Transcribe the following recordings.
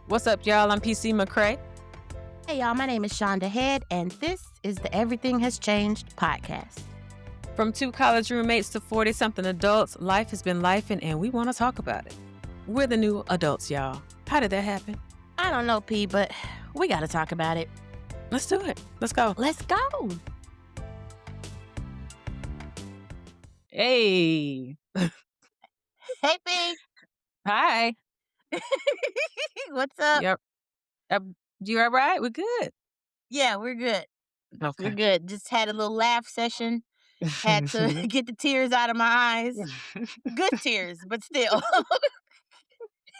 What's up, y'all? I'm PC McCray. Hey, y'all, my name is Shaun and this is the Everything Has Changed podcast. From two college roommates to 40-something adults, life has been lifing, and we want to talk about it. We're the new adults, y'all. How did that happen? I don't know, P, but we got to talk about it. Let's do it. Let's go. Let's go. Hey. Hey, P. Hi. What's up? Yep. You all right? We're good. Yeah, we're good. Okay. We're good. Just had a little laugh session. Had to get the tears out of my eyes. Good tears, but still.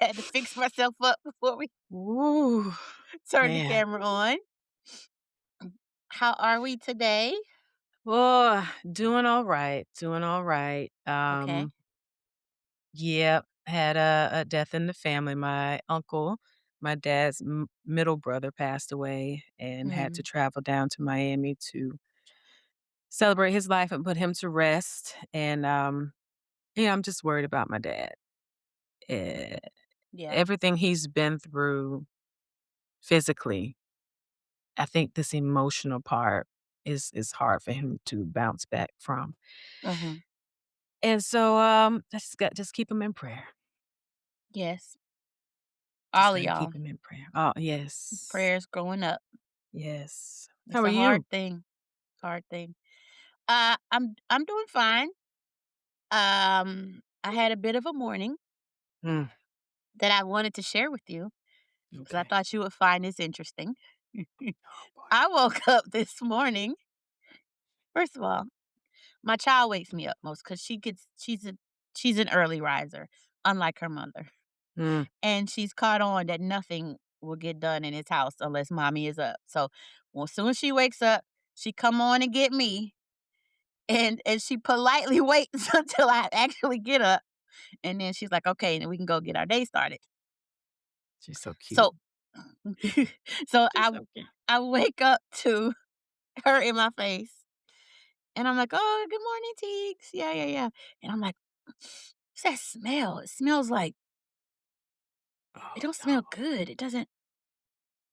Had to fix myself up before we Ooh, turn the man. camera on. How are we today? Oh, doing all right. Doing all right. Okay. Yep. Had a death in the family. My uncle, my dad's middle brother, passed away and had to travel down to Miami to celebrate his life and put him to rest. And I'm just worried about my dad. Eh, Yeah. Everything he's been through physically, I think this emotional part is hard for him to bounce back from. Mm-hmm. And so just keep him in prayer. Yes. Just All of gotta y'all. keep him in prayer. Oh, yes. Prayers growing up. Yes. How It's are a hard you? thing. Hard thing. I'm doing fine. I had a bit of a morning Mm, that I wanted to share with you because I okay. thought you would find this interesting. Oh, boy. I woke up this morning. First of all, my child wakes me up most because she's an early riser, unlike her mother, Mm. and she's caught on that nothing will get done in his house unless mommy is up. So, well, as soon as she wakes up, she come on and get me, and she politely waits until I actually get up. And then she's like, "Okay, then we can go get our day started." She's so cute. So so She's so cute. I wake up to her in my face, and I'm like, "Oh, good morning, Teeks. Yeah, yeah, yeah." And I'm like, "What's that smell? It smells like it Oh, don't smell no. good. It doesn't."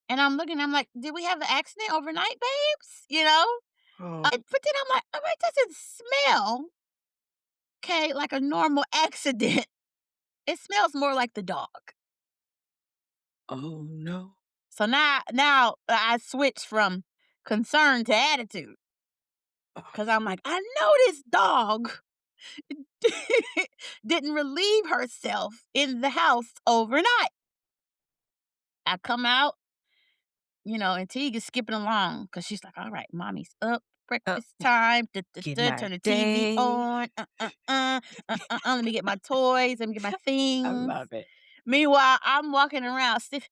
And I'm looking, I'm like, "Did we have an accident overnight, babes?" You know? Oh. But then I'm like, "It doesn't smell, okay, like a normal accident. It smells more like the dog." Oh, no. So now I switch from concern to attitude Oh, because I'm like, I know this dog didn't relieve herself in the house overnight. I come out, and Teague is skipping along because she's like, all right, mommy's up. uh, Breakfast time. getting our Turn the TV day. on. Let me get my toys. Let me get my I things. love it. Meanwhile, I'm walking around stiff,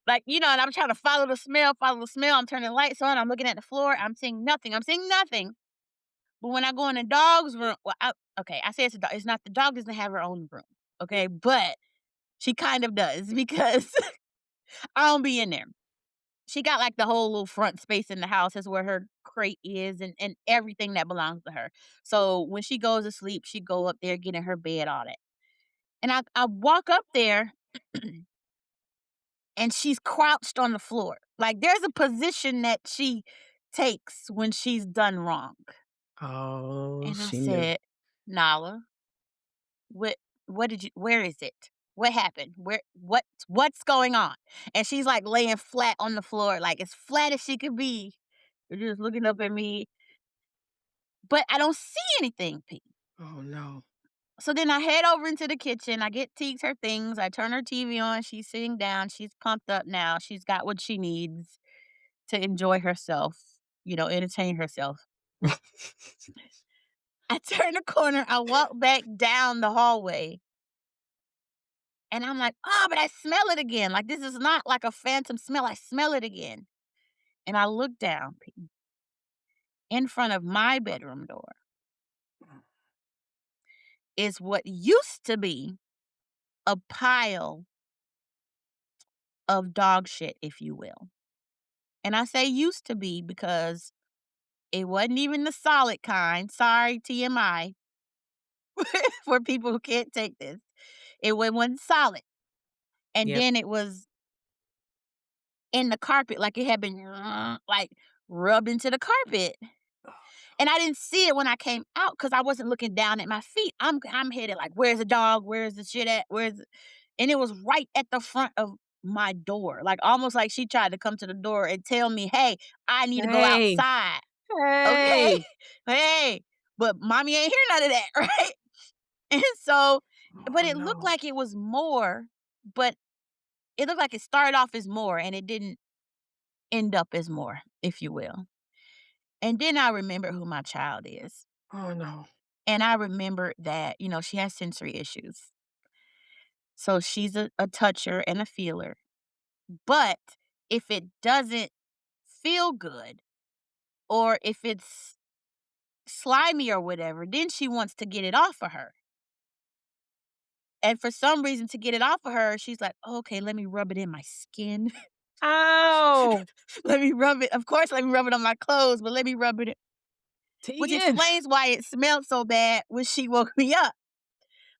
like, and I'm trying to follow the smell, follow the smell. I'm turning lights on. I'm looking at the floor. I'm seeing nothing. I'm seeing nothing. But when I go in the dog's room, well, okay, I say it's a dog. It's not the dog doesn't have her own room, okay, but she kind of does because I don't be in there. She got like the whole little front space in the house is where her crate is and everything that belongs to her. So when she goes to sleep, she go up there, get in her bed, all that. And I walk up there and she's crouched on the floor. Like there's a position that she takes when she's done wrong. Oh, And I she knew. said, Nala, what where is it? What happened? What's going on? And she's like laying flat on the floor, like as flat as she could be. Just looking up at me. But I don't see anything, P. Oh, no. So then I head over into the kitchen. I get Teeks her things. I turn her TV on. She's sitting down. She's pumped up now. She's got what she needs to enjoy herself, entertain herself. I turn the corner. I walk back down the hallway. And I'm like, oh, but I smell it again. Like, this is not like a phantom smell. I smell it again. And I look down, P, in front of my bedroom door is what used to be a pile of dog shit, if you will. And I say used to be because it wasn't even the solid kind. Sorry, TMI, for people who can't take this. It wasn't solid. and Yep. then it was in the carpet, like it had been, like, rubbed into the carpet. And I didn't see it when I came out because I wasn't looking down at my feet. I'm headed like, "Where's the dog? Where's the shit at? Where's the—" And it was right at the front of my door, like, almost like she tried to come to the door and tell me, "Hey, I need to go Hey. outside, okay? Hey. Hey." But mommy ain't hear none of that, right? And so, but Oh, it looked no. like it was more, but it looked like it started off as more and it didn't end up as more, if you will. And then I remembered who my child is. Oh, no. And I remembered that, she has sensory issues. So she's a toucher and a feeler. But if it doesn't feel good or if it's slimy or whatever, then she wants to get it off of her. And for some reason, to get it off of her, she's like, "Okay, let me rub it in my skin. Ow! Let me rub it. Of course, let me rub it on my clothes, but let me rub it in," which Tegan. explains why it smelled so bad when she woke me up.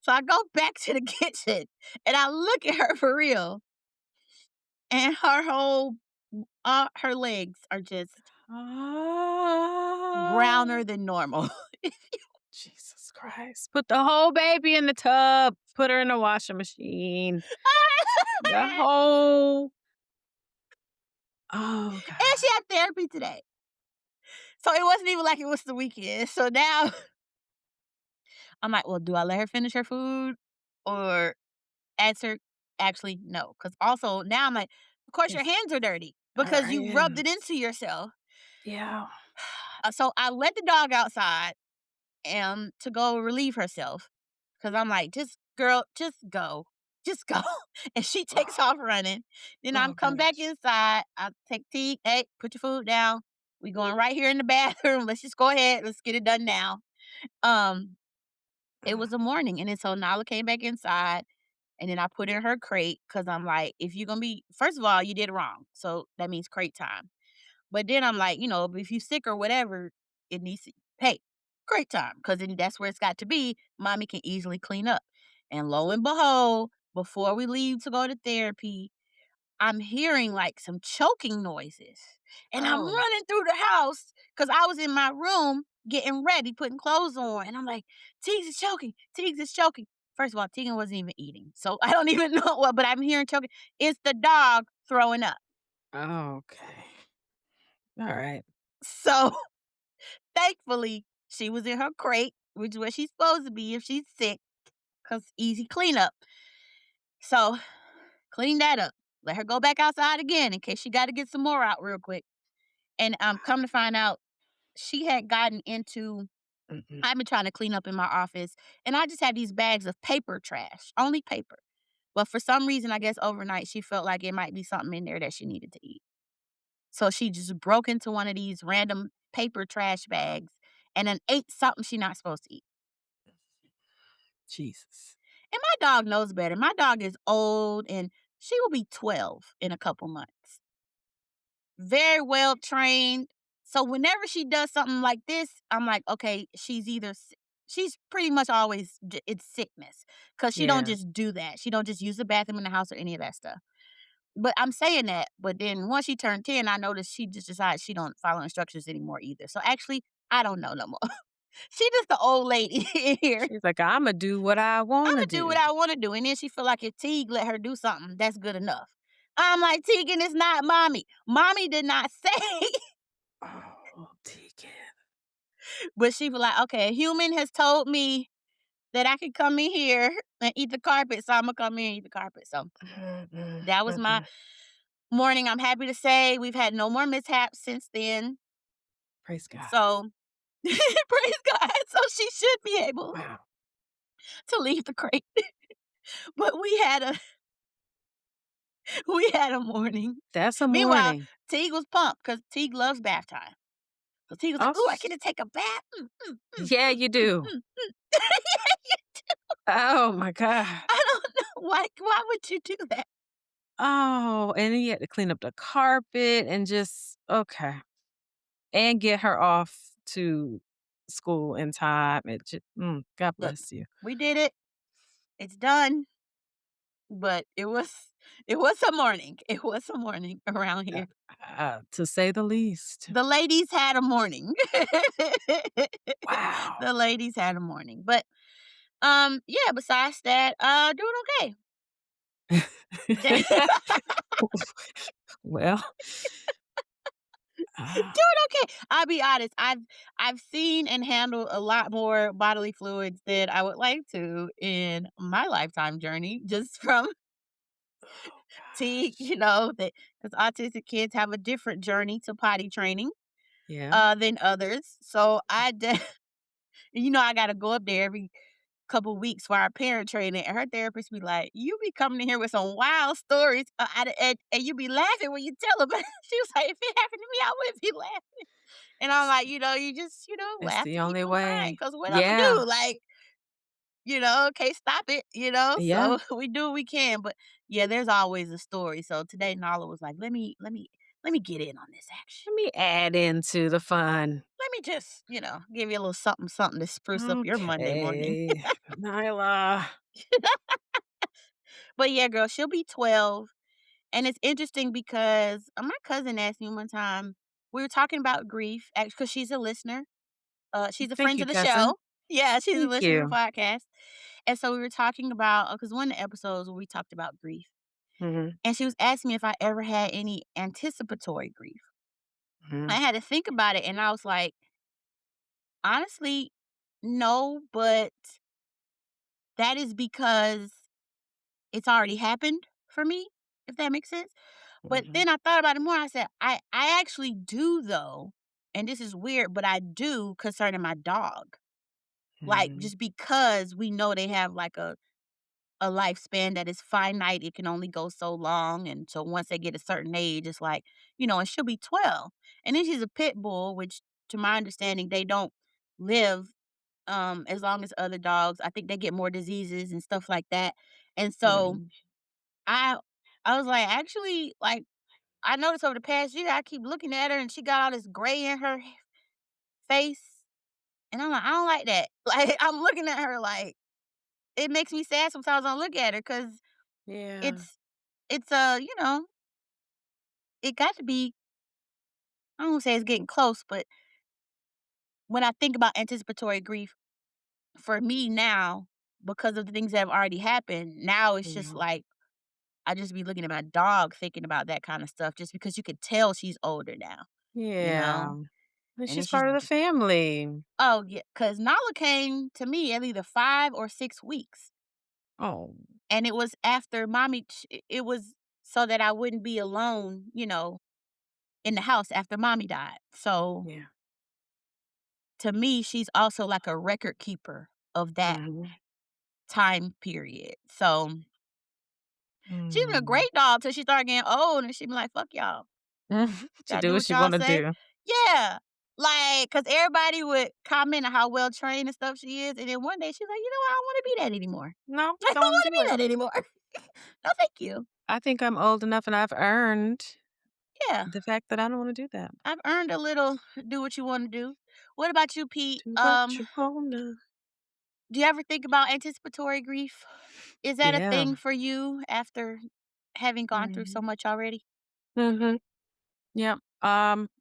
So I go back to the kitchen and I look at her for real, and her legs are just Ah, browner than normal. Jesus Christ. Put the whole baby in the tub. Put her in the washing machine. The whole oh, And she God. had therapy today. So it wasn't even like it was the weekend. So now I'm like, well, do I let her finish her food or answer? Actually, no. Because also now I'm like, of course your It's hands are dirty her because you rubbed it hands. into yourself. Yeah. So I let the dog outside to go relieve herself because I'm like, just girl, just go. Just go. And she takes Oh, off running. Then I'm oh come back gosh. inside. I take T, hey, put your food down. We going right here in the bathroom. Let's just go ahead. Let's get it done now. Um, it was a morning. And then so Nala came back inside and then I put in her crate because I'm like, if you're gonna be first of all, you did wrong. So that means crate time. But then I'm like, if you sick or whatever, it needs to, hey, great time, because then that's where it's got to be. Mommy can easily clean up. And lo and behold, before we leave to go to therapy, I'm hearing like some choking noises. And I'm Oh, running through the house because I was in my room getting ready, putting clothes on. And I'm like, Teagues is choking. Teagues is choking. First of all, Tegan wasn't even eating. So I don't even know what, but I'm hearing choking. It's the dog throwing up. okay. All right. So thankfully, she was in her crate, which is where she's supposed to be if she's sick, cause easy cleanup. So, clean that up. Let her go back outside again in case she gotta get some more out real quick. And, come to find out, she had gotten into Mm-mm. I've been trying to clean up in my office, and I just had these bags of paper trash, only paper. But for some reason, I guess overnight, she felt like it might be something in there that she needed to eat. So she just broke into one of these random paper trash bags and then ate something she not supposed to eat. Jesus. And my dog knows better. My dog is old and she will be 12 in a couple months. Very well trained. So whenever she does something like this, I'm like, okay, she's pretty much always it's sickness cuz she don't Yeah. just do that. She don't just use the bathroom in the house or any of that stuff. But I'm saying that, but then once she turned 10, I noticed she just decides she don't follow instructions anymore either. So actually, I don't know no more. She just the old lady in here. She's like, "Imma do what I wanna I'ma do what do." I wanna do, and then she feel like if Teague let her do something, that's good enough. I'm like, "Tegan, it's not mommy. Mommy did not say," Oh, Tegan. but she be like, "Okay, a human has told me that I can come in here and eat the carpet, so Imma come in and eat the carpet." So, Mm-mm, that was my mm-mm. morning. I'm happy to say we've had no more mishaps since then. Praise God. So, praise God. So she should be able Wow. to leave the crate. But we had a morning. That's a Meanwhile, morning. Teague was pumped because Teague loves bath time. So Teague was like, Oh, "Ooh, I get to take a bath. yeah, you do. Oh my god. I don't know why would you do that? Oh, and then you had to clean up the carpet and just okay. And get her off to school in time. God Look, bless you. we did it. It's done. but it was a morning. It was a morning around Uh, here. to say the least. The ladies had a morning. Wow. The ladies had a morning, but, yeah, besides that, doing okay. Well, Doing ah, okay. I'll be honest, I've seen and handled a lot more bodily fluids than I would like to in my lifetime journey, just from oh fatigue, gosh. that because autistic kids have a different journey to potty training, Yeah. than others. So I gotta go up there every couple weeks for our parent training, and her therapist be like, "You be coming in here with some wild stories, and you be laughing when you tell them." She was like, "If it happened to me, I wouldn't be laughing." And I'm like, you just, It's laugh the to keep only in mind, way. cause what Imma Yeah. do? Like, can't stop it, Yeah. so we do what we can, but, yeah, there's always a story, so today Nala was like, Let me get in on this action. Let me add into the fun. Let me just, give you a little something, something to spruce up your Monday morning." Okay. Nyla. But, yeah, girl, she'll be 12. And it's interesting because, my cousin asked me one time, we were talking about grief, because she's a listener. She's a Thank friend you, to the cousin. show. Yeah, she's a Thank listener to the you. podcast. And so we were talking about, because one of the episodes where we talked about grief, Mhm. and she was asking me if I ever had any anticipatory grief. I Mhm. had to think about it, and I was like, honestly, no, but that is because it's already happened for me, if that makes sense. But Mhm. then I thought about it more. I said, I actually do though, and this is weird, but I do concerning my dog. Like, Mhm. just because we know they have like a lifespan that is finite, it can only go so long. And so once they get a certain age, it's like, and she'll be 12. And then she's a pit bull, which to my understanding, they don't live as long as other dogs. I think they get more diseases and stuff like that. And so Mhm. I I was like, actually, like, I noticed over the past year, I keep looking at her and she got all this gray in her face. And I'm like, I don't like that. Like, I'm looking at her like, it makes me sad sometimes I look at her because Yeah. it's, it got to be, I don't wanna say it's getting close, but when I think about anticipatory grief, for me now, because of the things that have already happened, now it's just Yeah. like, I just be looking at my dog thinking about that kind of stuff just because you could tell she's older now, you know? Yeah. And And then she's part of the family. oh, yeah, cause Nala came to me at either 5 or 6 weeks, Oh, and it was after mommy it was so that I wouldn't be alone, in the house after mommy died. So, yeah. to me, she's also like a record keeper of that Mhm. time period. So, she's been a Mm. great dog till she started getting old, and she be like, "Fuck y'all. To Gotta do do what what she y'all wanna say." do. Yeah. Like, cause everybody would comment on how well trained and stuff she is, and then one day she's like, "You know what? I don't wanna be that anymore. No, I don't don't wanna wanna do be it. that anymore. No, thank you." I think I'm old enough and I've earned Yeah. the fact that I don't wanna do that. I've earned a little do what you wanna do. What about you, Pete? Do what you wanna. Do you ever think about anticipatory grief? Is that a Yeah. thing for you after having gone through so Mhm. much already? Mhm. Yep.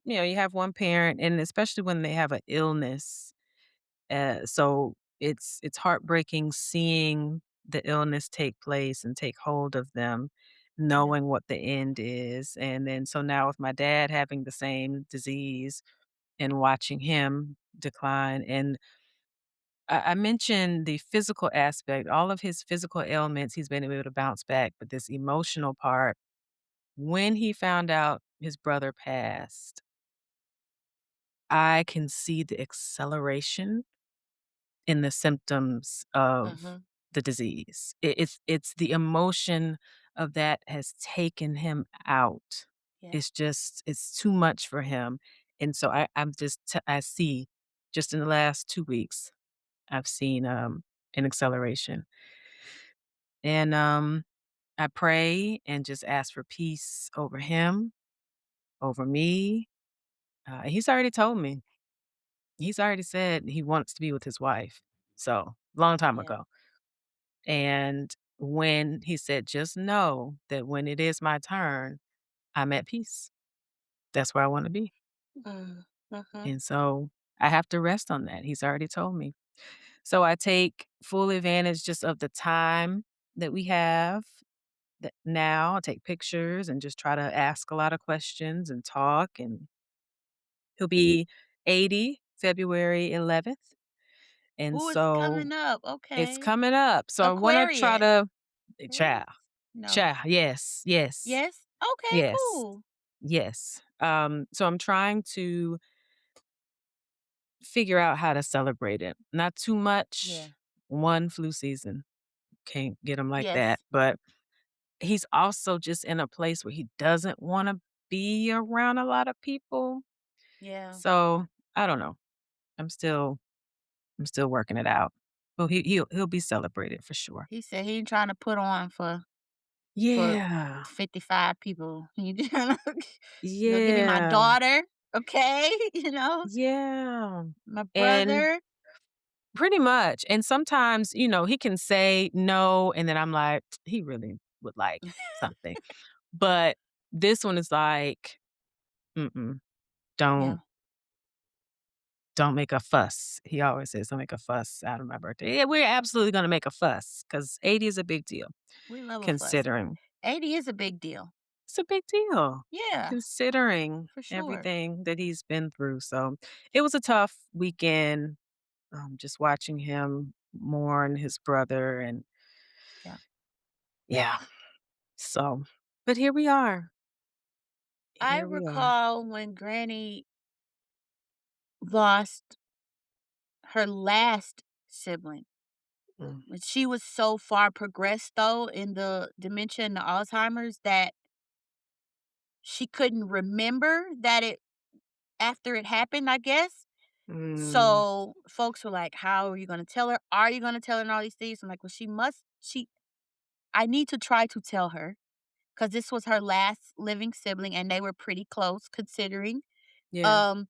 You have one parent, and especially when they have an illness, so it's heartbreaking seeing the illness take place and take hold of them, Yeah, knowing what the end is, and then so now with my dad having the same disease and watching him decline, and I mentioned the physical aspect, all of his physical ailments, he's been able to bounce back, but this emotional part, when he found out his brother passed, I can see the acceleration in the symptoms of mhm, the disease. It's the emotion of that has taken him out. yeah, It's too much for him, and so I see just in the last 2 weeks, I've seen, an acceleration, and, I pray and just ask for peace over him, over me. He's already told me. He's already said he wants to be with his wife, so long time yeah, ago. And when he said, "Just know that when it is my turn, I'm at peace. That's where I wanna be." Mm, mhm. And so, I have to rest on that, he's already told me. So, I take full advantage just of the time that we have that now. I take pictures and just try to ask a lot of questions and talk, and he'll be 80 February 11th, and Ooh, it's so coming up. it's Okay. coming up. So, I wanna try Aquarius. to Aquarius? child, No. child, yes, yes, Yes? Okay, yes, cool. yes. So I'm trying to figure out how to celebrate it. Not too Yeah. much. One flu season, can't get him like that, Yes. but he's also just in a place where he doesn't wanna be around a lot of people. Yeah. So, I don't know. I'm still working it out. Well, he'll be celebrated for sure. He said he ain't trying to put on for Yeah. 55 people. He tryna give me my Yeah. daughter, okay? Yeah. My And brother. pretty much. And sometimes, he can say no, and then I'm like, he really would like something. But this one is like, mm-mm, Yeah. don't don't make a fuss. He always says, don't make a fuss out of my birthday. Yeah, we're absolutely gonna make a fuss because 80 is a big deal, We love a fuss. considering 80 is a big deal. it's a big deal. Yeah, Considering for sure. everything that he's been through. So it was a tough weekend, just watching him mourn his brother and Yeah. yeah. So, but here we are. I Here we are. recall when Granny lost her last sibling. Mm, But she was so far progressed though in the dementia and the Alzheimer's that she couldn't remember that it after it happened, I guess. mm, So folks were like, "How are you gonna tell her? Are you gonna tell her?" And all these things. I'm like, "Well, she I need to try to tell her because this was her last living sibling and they were pretty close considering." yeah, Um,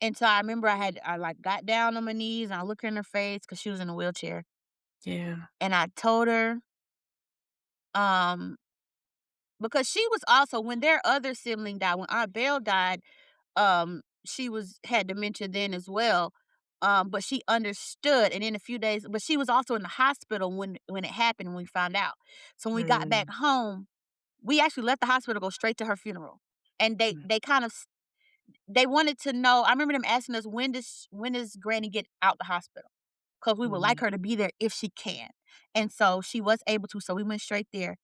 and so I remember I like got down on my knees and I looked her in her face because she was in a wheelchair. yeah. And I told her, um, because she was also when their other sibling died, when Aunt Belle died, she had dementia then as well. But she understood, and in a few days, but she was also in the hospital when it happened, when we found out. So when we got back Mm, home, we actually left the hospital, go straight to her funeral. And mm, they wanted to know. I remember them asking us when does Granny get out the hospital? Because we would like mhm, her to be there if she can. And so she was able to. So we went straight there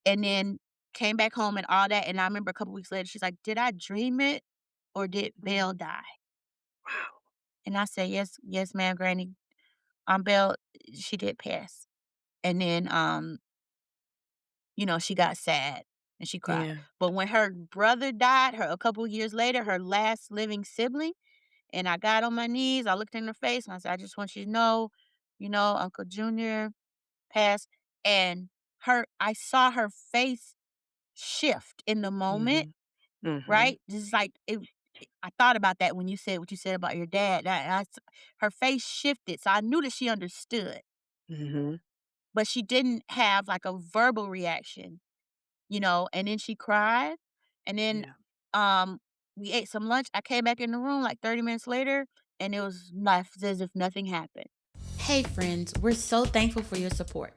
and then came back home and all that. And I remember a couple weeks later, she's like, "Did I dream it or did mm. Belle die?" And I said, "Yes, yes, ma'am, Granny. Belle, she did pass." And then, she got sad and she cried. Yeah. But when her brother died, a couple years later, her last living sibling, and I got on my knees, I looked in her face and I said, "I just want you to know, Uncle Junior passed." And I saw her face shift in the moment, Mhm, mhm, right? Just like I thought about that when you said what you said about your dad. Her face shifted, so I knew that she understood, mhm. but she didn't have like a verbal reaction, And then she cried, and then Yeah. um, we ate some lunch. I came back in the room like 30 minutes later, and it was as if nothing happened. Hey, friends, we're so thankful for your support.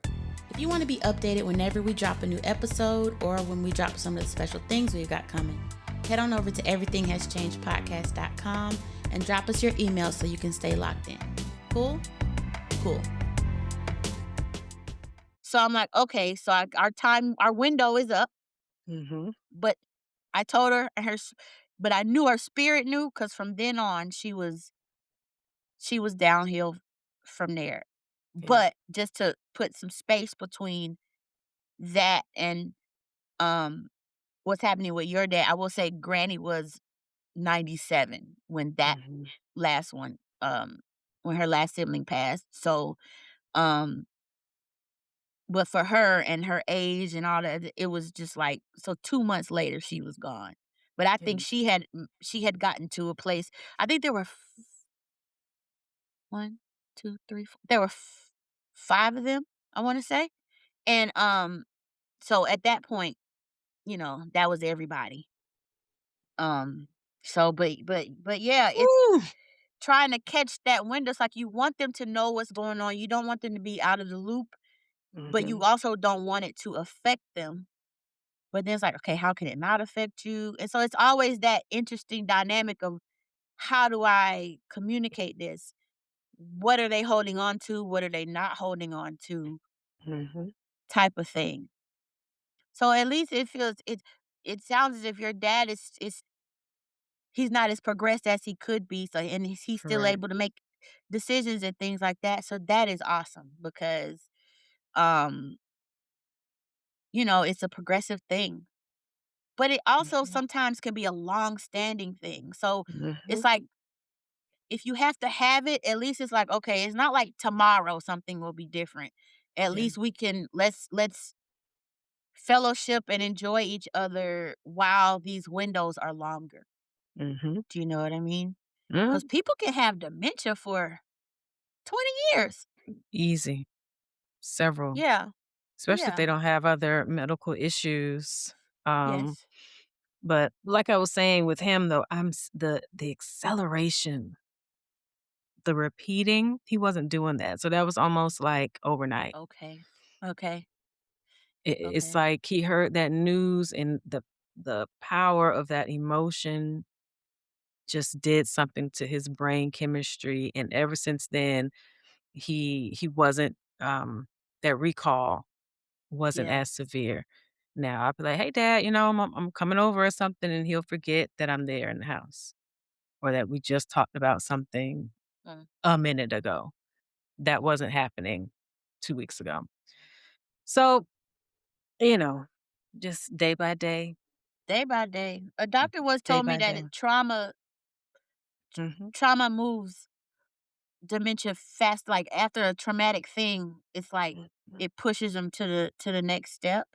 If you want to be updated whenever we drop a new episode or when we drop some of the special things we've got coming, head on over to everythinghaschangedpodcast.com and drop us your email so you can stay locked in. Cool? Cool. So I'm like, okay, so our window is up, Mhm. but I told her, but I knew her spirit knew because from then on she was downhill from there. Yeah. But just to put some space between that and um what's happening with your dad, I will say Granny was 97 when that Mhm. last one, when her last sibling passed. So, um, but for her and her age and all that, it was just like so 2 months later she was gone. But I think Yeah. she had gotten to a place. I think there were 1, 2, 3, 4, there were 5 of them, I wanna say, And, so at that point, that was everybody. Um, but yeah, it's Woo. trying to catch that window. It's like you want them to know what's going on. You don't want them to be out of the loop, but you Mhm, also don't want it to affect them. But then it's like, okay, how can it not affect you? And so it's always that interesting dynamic of how do I communicate this? What are they holding on to? What are they not holding on to? mhm, Type of thing. So at least it sounds as if your dad is he's not as progressed as he could be. So and he's still right, able to make decisions and things like that. So that is awesome because um, it's a progressive thing. But it also mhm, sometimes can be a long-standing thing. So it's mhm, like if you have to have it, at least it's like, okay, it's not like tomorrow something will be different. At yeah, least we can let's fellowship and enjoy each other while these windows are longer. mhm, Do you know what I mean? Because mhm, people can have dementia for 20 years. easy, several, Yeah. especially if Yeah. they don't have other medical issues, um, Yes. but like I was saying with him though, the acceleration, the repeating, he wasn't doing that, so that was almost like overnight. Okay. Okay. It's Okay. like he heard that news and the power of that emotion just did something to his brain chemistry, and ever since then, he wasn't, that recall wasn't as Yes. severe. Now, I'll be like, "Hey, dad, I'm coming over or something," and he'll forget that I'm there in the house or that we just talked about something Mm. a minute ago. That wasn't happening 2 weeks ago. So, you know, just day by day, Day by day. A doctor once day told me by that day. Mhm, trauma moves dementia fast. Like after a traumatic thing, it's like mhm, it pushes them to the next step.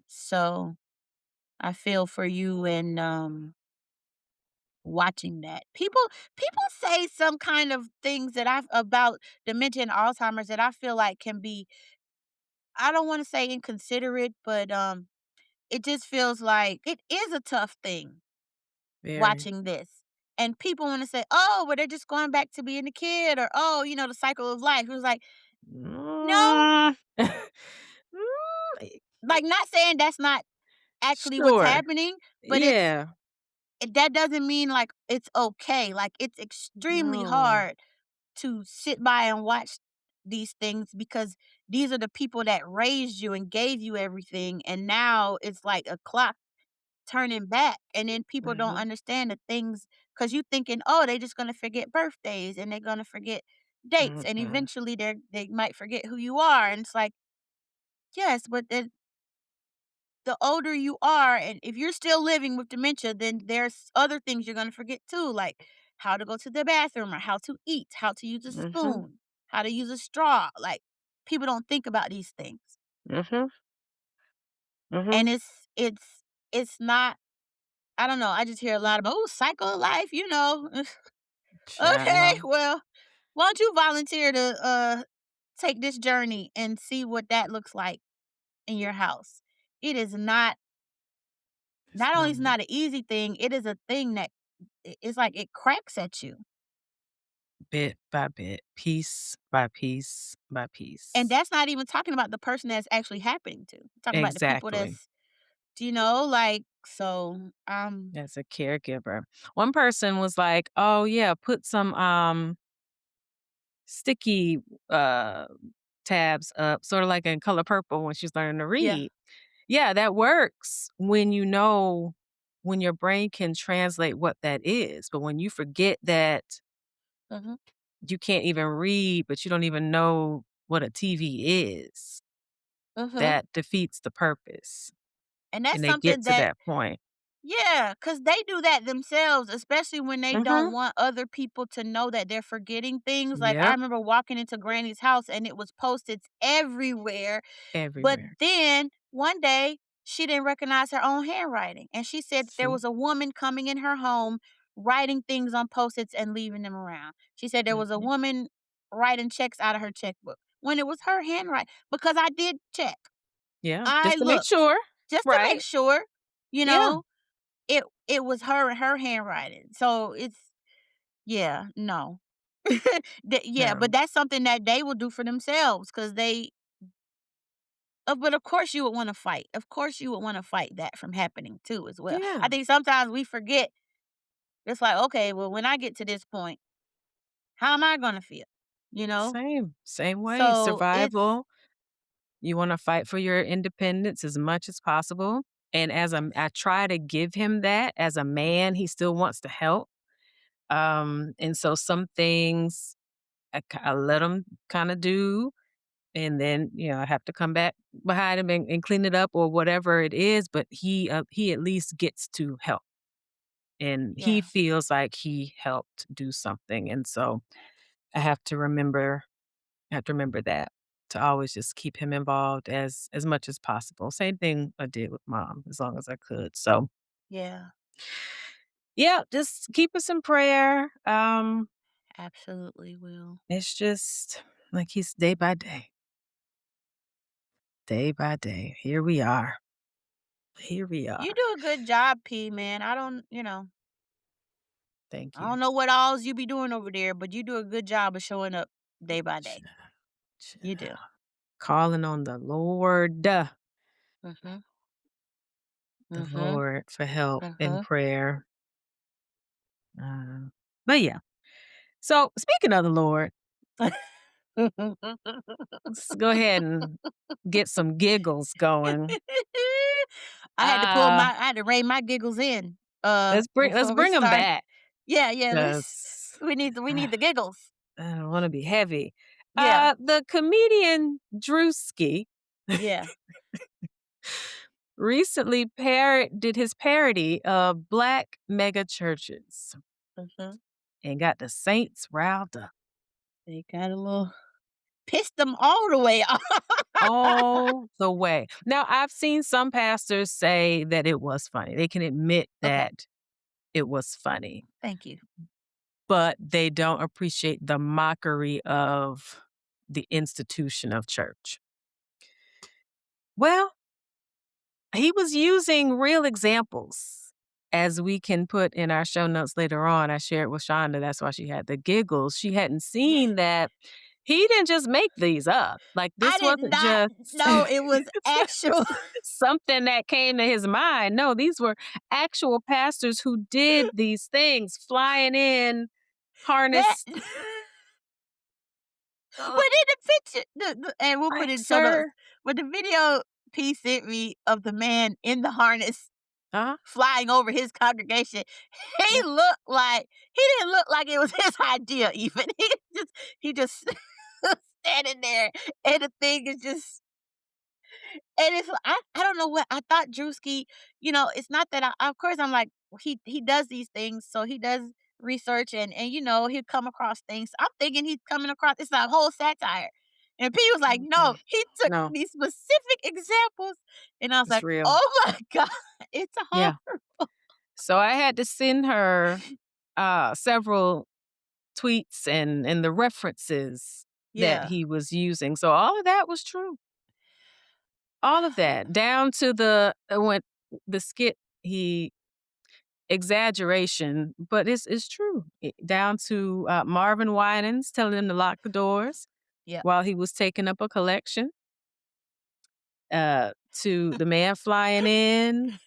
So I feel for you and watching that. People say some kind of things that I've about dementia and Alzheimer's that I feel like can be, I don't want to say inconsiderate, but it just feels like it is a tough thing very. watching this. And people want to say, "Oh, well they're just going back to being a kid," or "Oh, the cycle of life." It was like, "No." Mm. Like not saying that's not actually what's Sure. happening, but Yeah. that doesn't mean like it's okay. Like it's extremely No. hard to sit by and watch these things because these are the people that raised you and gave you everything, and now it's like a clock turning back, and then people don't Mhm, understand the things because you thinking, oh, they're just gonna forget birthdays and they're gonna forget dates, and mm-mm, eventually they might forget who you are, and it's like, yes, but the older you are, and if you're still living with dementia, then there's other things you're gonna forget too, like how to go to the bathroom or how to eat, how to use a mhm, spoon, how to use a straw. Like people don't think about these things. mhm, And mhm. it's not, I don't know, I just hear a lot about, oh, cycle of life, you know. Okay, Child, well, why don't you volunteer to take this journey and see what that looks like in your house? It is not, it's not only is not not an easy thing, it is a thing that it's like it cracks at you. bit by bit, piece by piece by And piece. that's not even talking about the person that's actually happening to. Talking about the people Exactly. that's, like, so As a caregiver. One person was like, "Oh, yeah, put some, sticky, uh, tabs up," sorta like in Color Purple when she's learning to yeah. read. Yeah, that works when when your brain can translate what that is, but when you forget that Mhm. you can't even read, but you don't even know what a TV is, Mhm. that defeats the purpose, And that's and they get something to that, that point. yeah, cause they do that themselves, especially when they don't Mhm. want other people to know that they're forgetting things. Like, I Yep, remember walking into granny's house and it was Post-its everywhere, but everywhere. then one day, she didn't recognize her own handwriting, and she said that there See? was a woman coming in her home, writing things on Post-its and leaving them around. She said there was a Mhm, woman writing checks out of her checkbook. when it was her handwriting because I did check. Yeah, I just to make looked sure. just to make Right. sure, you Yeah, know, it was her handwriting. So it's yeah, no. Yeah, no. but that's something that they will do for themselves because but of course you would wanna fight. Of course you would wanna fight that from happening too as well. I Yeah, think sometimes we forget, it's like, "Okay, well, when I get to this point, how am I gonna feel?" You know? same way, So it's survival. You wanna fight for your independence as much as possible, and yes. I try to give him that. As a man, he still wants to help, and so some things I let him kinda do, and then, I have to come back behind him and clean it up or whatever it is, but he at least gets to help, and he Yeah, feels like he helped do something, and so I have to remember that, to always just keep him involved as much as possible. Same thing I did with mom, as long as I could. So, yeah, yeah, just keep us in prayer. absolutely will. It's just like he's day by day, day by day. Here we are. Here we You are. do a good job, P, man. Thank I you. don't know what alls you be doing over there, but you do a good job of showing up day by day. Child, You do. child. Calling on Mhm. the Mhm. Lord for help in Mhm. prayer. Uh, but yeah. So speaking of the Lord, let's go ahead and get some giggles going. Uh, I had to rein my giggles in, let's before we bring them start. back Yeah, yeah, let's 'cause we I need the giggles. I don't wanna be heavy. Yeah. The comedian Druski Yeah. recently did his parody of black mega churches Mhm. and got the saints riled up They got a little pissed them all the way off. all the way. Now, I've seen some pastors say that it was funny. They can admit Okay, that it was funny, thank you. but they don't appreciate the mockery of the institution of church. Well, he was using real examples, as we can put in our show notes later on. I shared with Shonda, that's why she had the giggles. She hadn't Yeah. seen that he didn't just make these up. Like, I this did wasn't not just know it was actual. something that came to his mind. No, these were actual pastors who did these things, flying in, That harnessed. but Uh, in the picture and we'll put like, in show notes, sir. but the video P sent me of the man in the harness Huh? flying over his congregation, Yeah. he didn't look like it was his idea even. He just standing there and the thing is just and it's I don't know what I thought Drewski, it's not that of course I'm like he does these things, so he does research and he'll come across things. I'm thinking he's coming across it's a whole satire. And P was like, "No, Mm-mm. he took No, these specific examples." And I was it's like, real. "Oh my god, it's a Yeah. horror." So I had to send her several tweets and the references that Yeah. he was using. So all of that was true. All of that, down to when the skit he exaggeration, but it's true. Down to Marvin Winans telling him to lock the doors Yeah. while he was taking up a collection. To the man flying in,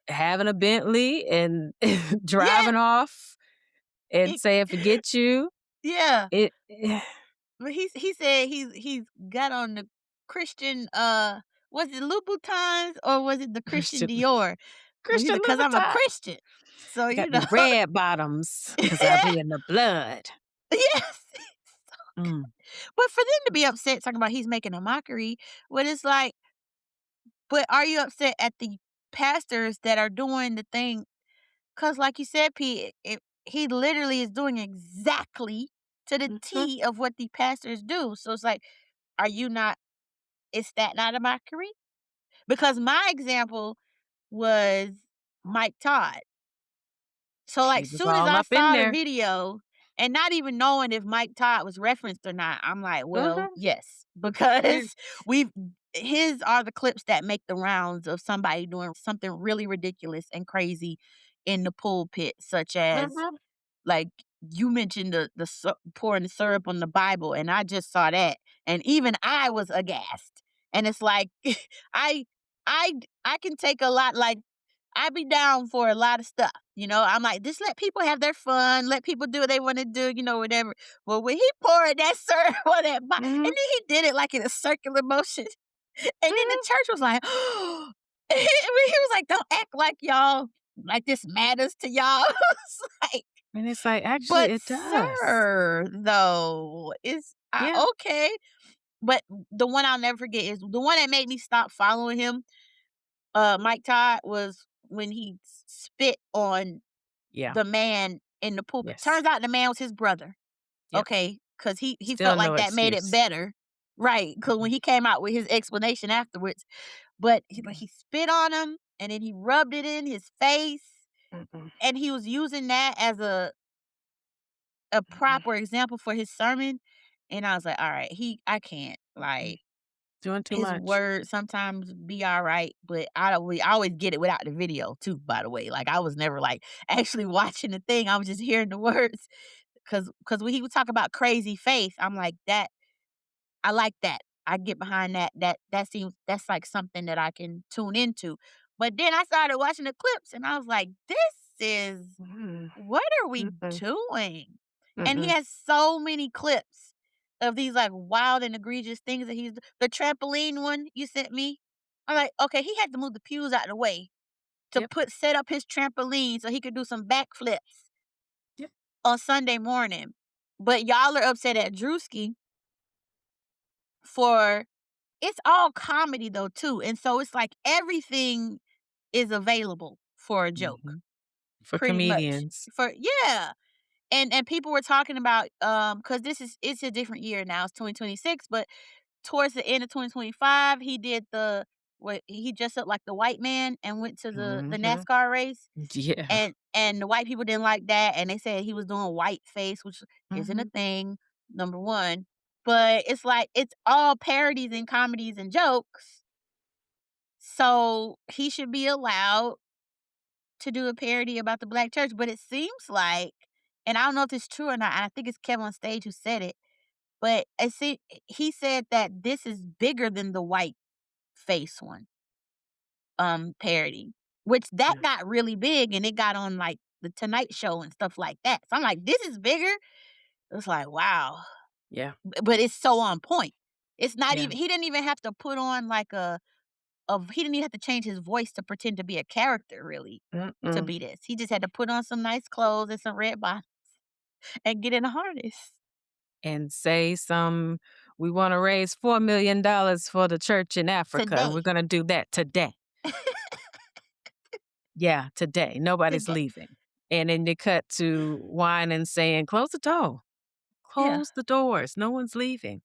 having a Bentley and Yeah, driving off and it saying, "Forget you." yeah. It But he said he's got on the Christian, was it Louboutins or was it the Christian Christian Dior? Well, he Christian said, "'Cause I'm a Louboutin. Christian." So, Got the red bottoms because I be in the blood. Yes. Mm, But for them to be upset talking about he's making a mockery, when it's like, but are you upset at the pastors that are doing the thing? Cause like you said, P, he literally is doing exactly to the mhm. T of what the pastors do. So it's like, are you not is that not a mockery? Because my example was Mike Todd. So, like, He was soon as all I up in saw the there. video and not even knowing if Mike Todd was referenced or not. I'm like, well, Mhm. yes, Yeah. because we've his are the clips that make the rounds of somebody doing something really ridiculous and crazy in the pulpit, such as Mhm. like you mentioned pouring the syrup on the Bible, and I just saw that, and even I was aghast. And it's like I I can take a lot. Like I be down for a lot of stuff. I'm like, just let people have their fun, let people do what they want to do, whatever. But when he poured that syrup on that Bible, and then Mhm. he did it like in a circular motion, and then the Mhm. church was like, I mean, he was like, don't act like y'all like this matters to y'all. It's like, And it's like, actually, but it does. sir, though, is Yeah. okay. But the one I'll never forget is the one that made me stop following him. Mike Todd was when he spit on Yeah. the man in the pulpit. Yes. Turns out the man was his brother. Yep. Okay, because he Still felt no like that made it excuse. better, right? Because Mm-mm. when he came out with his explanation afterwards, but he spit on him and then he rubbed it in his face, Mm-mm. and he was using that as a Mm-mm. prop or example for his sermon, and I was like, "All right, I can't, Mm. like, Doing too his much. words sometimes be alright, but I always get it without the video too, by the way, like, I was never, like, actually watching the thing, I was just hearing the words, cause when he would talk about crazy faith, I'm like, "That I like that. I get behind that. That seems that's like something that I can tune into." But then I started watching the clips and I was like, "This is Mm. what are we Mm-mm. doing?" And he Mm-mm. has so many clips of these like wild and egregious things that the trampoline one you sent me. I'm like, okay, he had to move the pews out of the way to Yep. set up his trampoline so he could do some backflips Yep. on Sunday morning. But y'all are upset at Druski for it's all comedy though too, and so it's like everything is available for a joke, Mhm. For pretty much. comedians. For yeah, and people were talking about, because it's a different year now, it's 2026, but towards the end of 2025, he did what he dressed up like the white man and went to the Mhm. NASCAR race, Yeah. and the white people didn't like that, and they said he was doing white face, which isn't a Mhm. thing, number 1, but it's like it's all parodies and comedies and jokes, so he should be allowed to do a parody about the black church, but it seems like, and I don't know if it's true or not, and I think it's Kevin on stage who said it, but he said that this is bigger than the white face one, parody, which that Yeah. got really big and it got on like the Tonight Show and stuff like that. So I'm like, this is bigger. It's like, wow. Yeah. But it's so on point. It's not Yeah. even he didn't even have to put on like he didn't even have to change his voice to pretend to be a character really to Mm-mm. be this. He just had to put on some nice clothes and some red bottoms and get in a harness And say some, "We wanna raise $4,000,000 for the church in Africa, and we're today. gonna do that today." Yeah, today. Nobody's Today. leaving. And then they cut to wine and saying, "Close the door. Yeah. Close the doors. No one's leaving."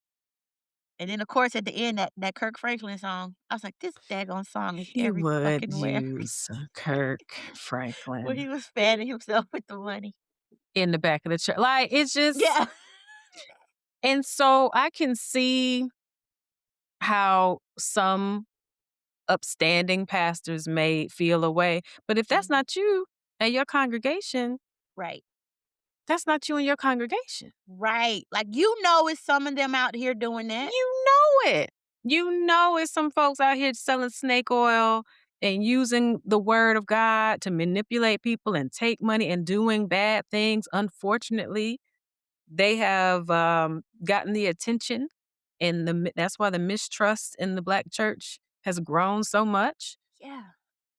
And then of course at the end that Kirk Franklin song, I was like, this daggone song is He every would fucking where. use Kirk Where Franklin he was fanning himself with the money. in the back of the church. Like, it's just, Yeah. and so I can see how some upstanding pastors may feel a way, but if that's Mhm. not you and your congregation, Right. that's not you and your congregation. Right. Like, it's some of them out here doing that. You know it. You know it's some folks out here selling snake oil and using the word of God to manipulate people and take money and doing bad things. Unfortunately, they have gotten the attention, and that's why the mistrust in the black church has grown so much. Yeah.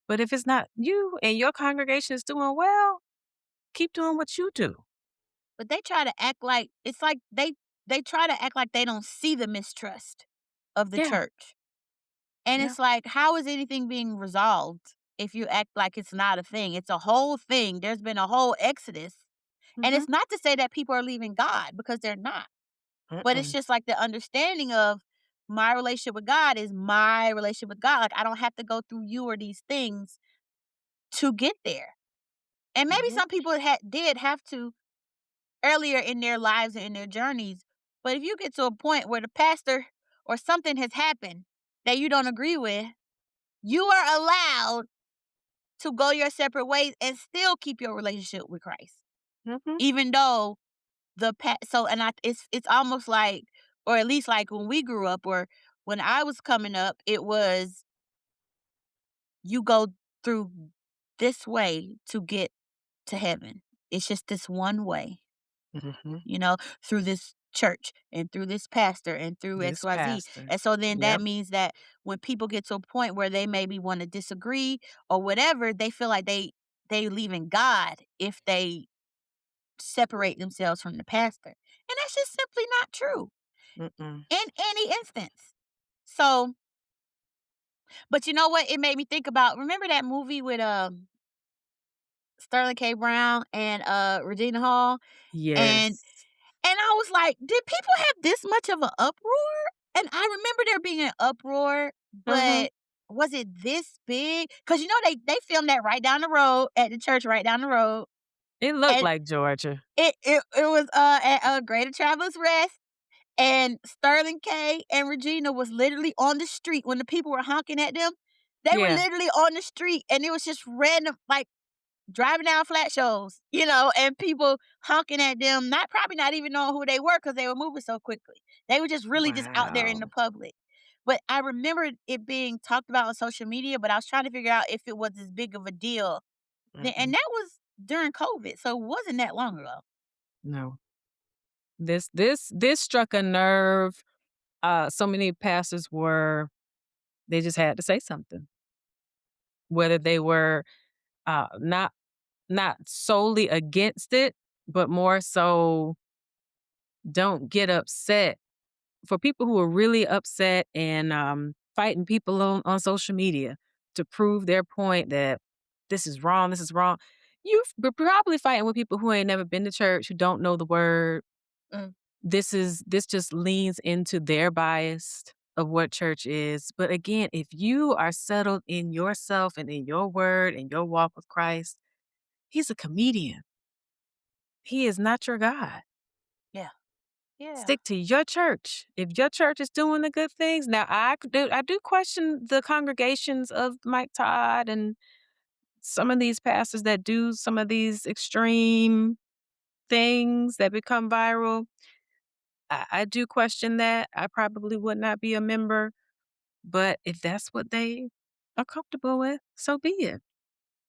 But if it's not you and your congregation is doing well, keep doing what you do. But they try to act like it's like they try to act like they don't see the mistrust of the Yeah, church. And yeah. it's like, how is anything being resolved if you act like it's not a thing? It's a whole thing. There's been a whole exodus. And Mhm. it's not to say that people are leaving God because they're not. But it's Mm-mm. just like the understanding of my relationship with God is my relationship with God. Like I don't have to go through you or these things to get there. And maybe Mhm. some people did have to earlier in their lives and in their journeys. But if you get to a point where the pastor or something has happened that you don't agree with, you are allowed to go your separate ways and still keep your relationship with Christ. Mhm, Even though so and it's almost like, or at least like when we grew up or when I was coming up, it was you go through this way to get to heaven. It's just this one way, mhm. through this church and through this pastor and through This XYZ. pastor. And so then that Yep, means that when people get to a point where they maybe want to disagree or whatever, they feel like they leaving God if they separate themselves from the pastor. And that's just simply not true mm-mm. in any instance. So, but you know what? It made me think about, remember that movie with Sterling K. Brown and Regina Hall? And Yes. and I was like, did people have this much of an uproar? And I remember there being an uproar, Mhm. but was it this big? Because they filmed that right down the road at the church right down the road. It looked And like Georgia. it was at Greater Travelers Rest. And Sterling K and Regina was literally on the street when the people were honking at them. They were Yeah. literally on the street, and it was just random, like driving down flat shows, and people honking at them, probably not even knowing who they were because they were moving so quickly. They were just really just out there in the Wow. public. But I remember it being talked about on social media, but I was trying to figure out if it was as big of a deal. And Mm-mm. that was during COVID, so it wasn't that long ago. No. This struck a nerve. So many pastors they just had to say something. Whether they were, not solely against it, but more so don't get upset. For people who are really upset and, fighting people on social media to prove their point that this is wrong. You're probably fighting with people who ain't never been to church, who don't know the word. Mm, This just leans into their bias of what church is. But again, if you are settled in yourself and in your word and your walk with Christ, he's a comedian. He is not your God. yeah, yeah. Stick to your church. If your church is doing the good things, now I do question the congregations of Mike Todd and some of these pastors that do some of these extreme things that become viral. I do question that. I probably would not be a member, but if that's what they are comfortable with, so be it.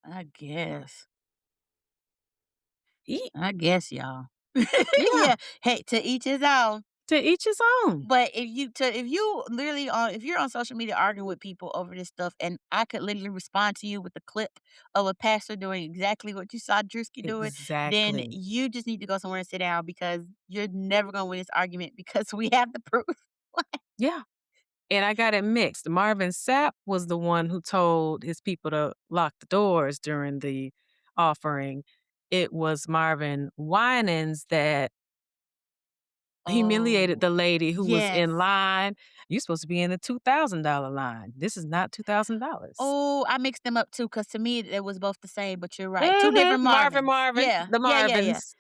I guess. Ye I guess, y'all. Yeah, Yeah. Hey, to each his own. to each his own. But if you're on social media arguing with people over this stuff, and I could literally respond to you with a clip of a pastor doing exactly what you saw Druski doing, then Exactly. you just need to go somewhere and sit down because you're never gonna win this argument because we have the proof. Yeah. And I got it mixed. Marvin Sapp was the one who told his people to lock the doors during the offering. It was Marvin Winans that humiliated Oh, the lady who was in yes. line. "You supposed to be in the $2,000 line. This is not $2,000." Oh, I mixed them up too, because to me it was both the same, but you're right. 2 Mhm. different Marvins. Marvin, Yeah. the Yeah, yeah, yeah. Marvins.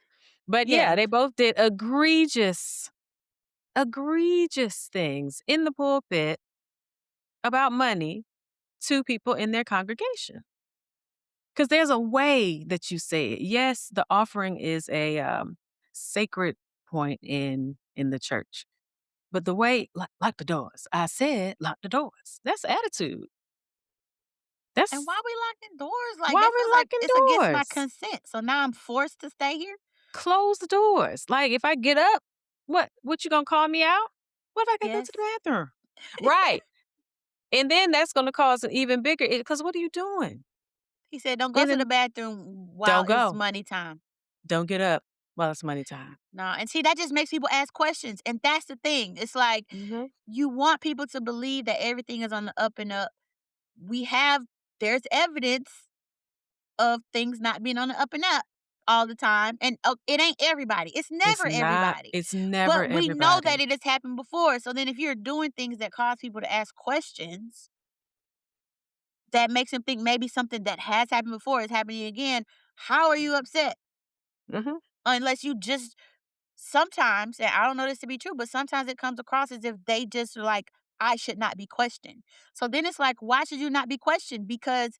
But yeah, Yeah. they both did egregious things in the pulpit about money to people in their congregation. 'Cause there's a way that you say it. Yes, the offering is a, sacred point in the church, but the way lock the doors. I said, "Lock the doors." That's attitude. And That's why we locking doors? Like, why that feels we like locking it's against my doors. consent, so now I'm forced to stay here? Close the doors. Like, if I get up, what you gonna call me out? What if I gotta go to Yes. the bathroom? Right, and then that's gonna cause an even bigger, because what are you doing? He said, "Don't go And to the then bathroom while don't it's go. money time." Don't get up while it's money time. No, and see, that just makes people ask questions, and that's the thing. It's like, Mhm. you want people to believe that everything is on the up and up. We have There's evidence of things not being on the up and up all the time, and, it ain't everybody. It's never everybody. It's never But we know that everybody. it has happened before, so then if you're doing things that cause people to ask questions, that makes them think maybe something that has happened before is happening again, how are you upset? Mhm. unless you just sometimes, and I don't know this to be true, but sometimes it comes across as if they just are like, I should not be questioned. So then it's like, why should you not be questioned? Because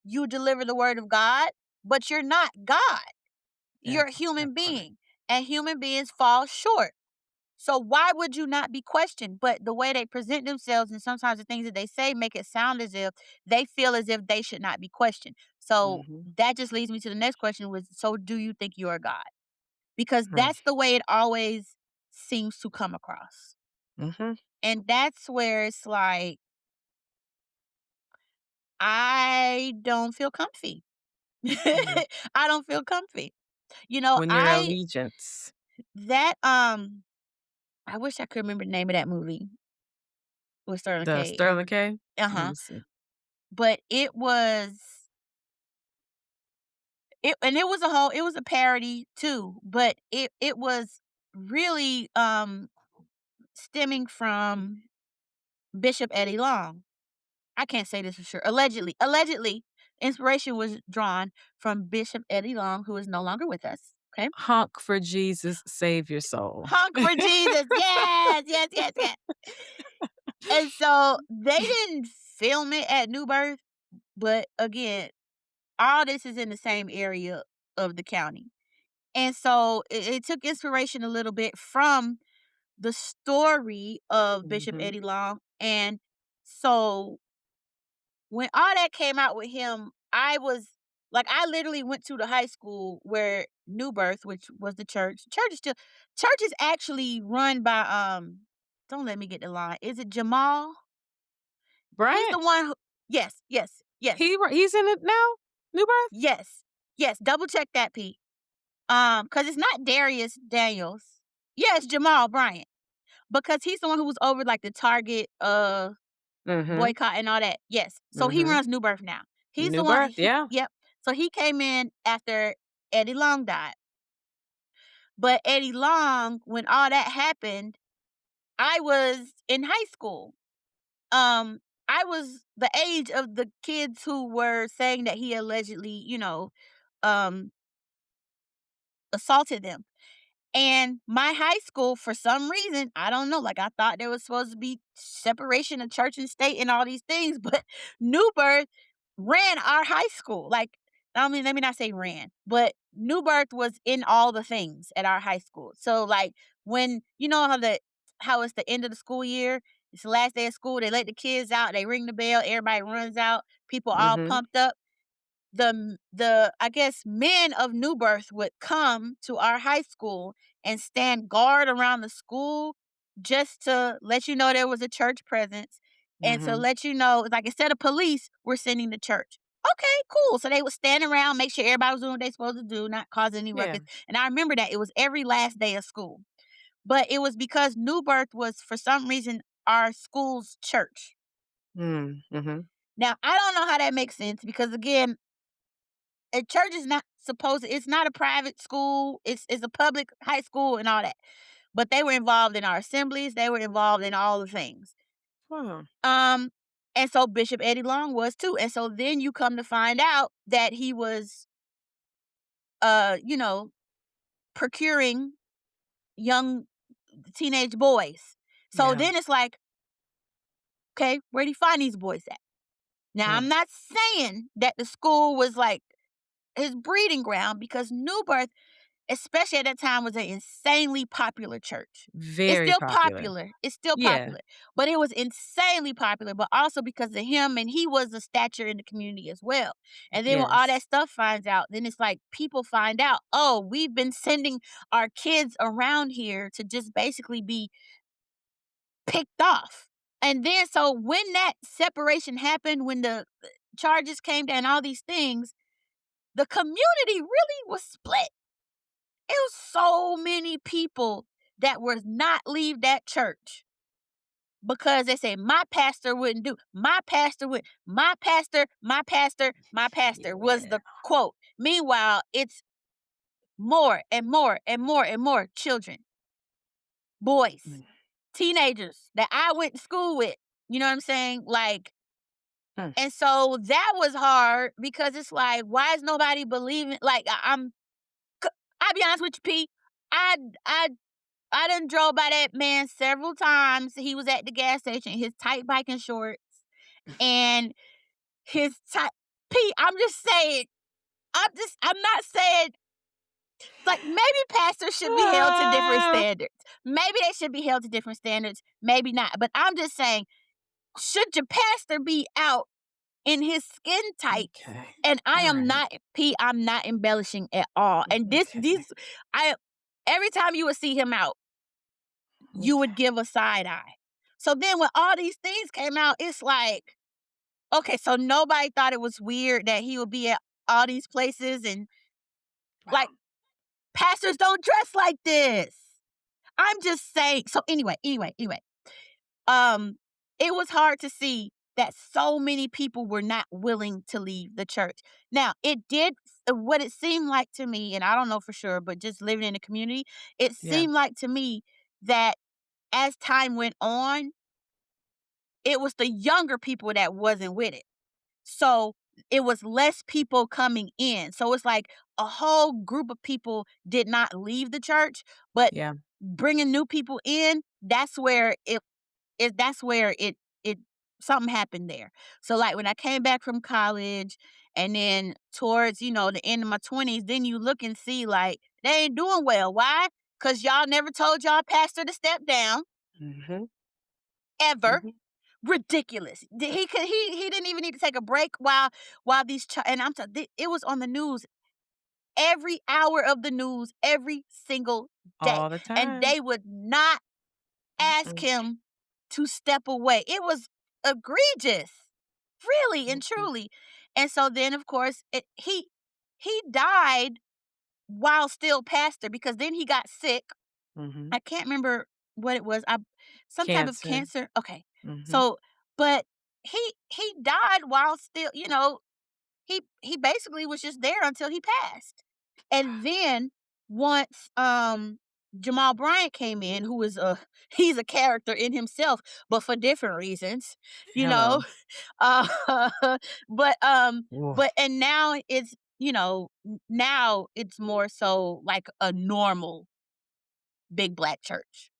you deliver the word of God, but you're not God. You're a That human part. being, and human beings fall short. So why would you not be questioned? But the way they present themselves and sometimes the things that they say make it sound as if they feel as if they should not be questioned. So Mhm. that just leads me to the next question was, so do you think you are God? Because Mm. that's the way it always seems to come across. Mhm. And that's where it's like, I don't feel comfy. Mm. I don't feel comfy. You know, When your I allegiance, that I wish I could remember the name of that movie with Sterling the K. Sterling K? Let Uh-huh. me see. But it was a whole it was a parody too, but it was really stemming from Bishop Eddie Long. I can't say this for sure. Allegedly, inspiration was drawn from Bishop Eddie Long, who is no longer with us. Okay. Honk for Jesus, save your soul. Honk for Jesus. Yes, yes, yes, yes. And so they didn't film it at New Birth, but again, all this is in the same area of the county. And so it took inspiration a little bit from the story of Bishop Mhm. Eddie Long. And so when all that came out with him, I was like, I literally went to the high school where New Birth, which was the church. Church is actually run by don't let me get the line. Is it Jamal? He's Bryant, the one who yes, yes, yes, he's in it now? New Birth? yes, yes. Double check that, Pete. Because it's not Darius Daniels. Yeah, it's Jamal Bryant. Because he's the one who was over like the Target Mhm. boycott and all that. Yes. So he Mhm. runs New Birth now. He's the New one Birth, yeah. yep. So he came in after Eddie Long died. But Eddie Long, when all that happened, I was in high school. Um, I was the age of the kids who were saying that he allegedly, um, assaulted them. And my high school, for some reason, I don't know, like I thought there was supposed to be separation of church and state and all these things, but New Birth ran our high school. Like, I mean, let me not say ran, but New Birth was in all the things at our high school. So like when you know how it's the end of the school year, it's the last day of school, they let the kids out, they ring the bell, everybody runs out, people all Mhm. pumped up the I guess men of New Birth would come to our high school and stand guard around the school just to let you know there was a church presence and to Mhm. let you know like instead of police we're sending the church. Okay, cool. So they would stand around, make sure everybody was doing what they supposed to do, not cause any Yeah. ruckus. And I remember that it was every last day of school. But it was because New Birth was for some reason our school's church. Mhm. Now, I don't know how that makes sense because again, a church is not supposed it's not a private school. It's a public high school and all that. But they were involved in our assemblies. They were involved in all the things. Huh. Um, and so Bishop Eddie Long was too. And so then you come to find out that he was, you know, procuring young teenage boys. So Yeah. then it's like, okay, where'd he find these boys at? Now Mm. I'm not saying that the school was like his breeding ground because New Birth especially at that time, was an insanely popular church. It's Very still popular. popular. It's still Yeah. popular, but it was insanely popular, but also because of him, and he was a stature in the community as well. And then when all that Yes. stuff finds out, then it's like people find out, oh, we've been sending our kids around here to just basically be picked off. And then so when that separation happened, when the charges came down, all these things, the community really was split. It was so many people that would not leave that church because they say my pastor wouldn't do. My pastor would. My pastor was Yeah. the quote. Meanwhile, it's more and more and more and more children, boys, Mm. teenagers that I went to school with. You know what I'm saying? Like, Hmm. and so that was hard because it's like, why is nobody believing? Like, I'll be honest with you, P. I I I done drove by that man several times. He was at the gas station, his tight biking shorts and his tight P, I'm just saying, I'm not saying like, maybe pastors should be held to different Ah, standards. Maybe they should be held to different standards, maybe not. But I'm just saying, should your pastor be out in his skin tights? okay. And I am Alright. not P, I'm not embellishing at all. And Okay. I every time you would see him out, you would Okay. give a side eye. So then when all these things came out, it's like, okay, so nobody thought it was weird that he would be at all these places and like Wow. pastors don't dress like this. I'm just saying. So anyway, um, it was hard to see that so many people were not willing to leave the church. Now, it did what it seemed like to me, and I don't know for sure, but just living in the community, it Yeah. seemed like to me that as time went on, it was the younger people that wasn't with it. So it was less people coming in. So it's like a whole group of people did not leave the church, but Yeah. bringing new people in, that's where it something happened there. So like when I came back from college and then towards, the end of my 20s, then you look and see like they ain't doing well. Why? Cuz y'all never told y'all pastor to step down Mhm. ever. Mhm. Ridiculous. He didn't even need to take a break while and it was on the news every hour of the news every single day All the and time. they would not ask Mm-mm. him to step away. It was egregious, really and Mm-mm. truly. And so then, of course, he died while still pastor because then he got sick. Mhm. I can't remember what it was. Some type of Cancer. cancer. Okay, Mhm. so but he died while still. He basically was just there until he passed. And then once Jamal Bryant came in, who is a he's a character in himself, but for different reasons, you know. Hello. Uh but Oof. but and now it's now it's more so like a normal big black church.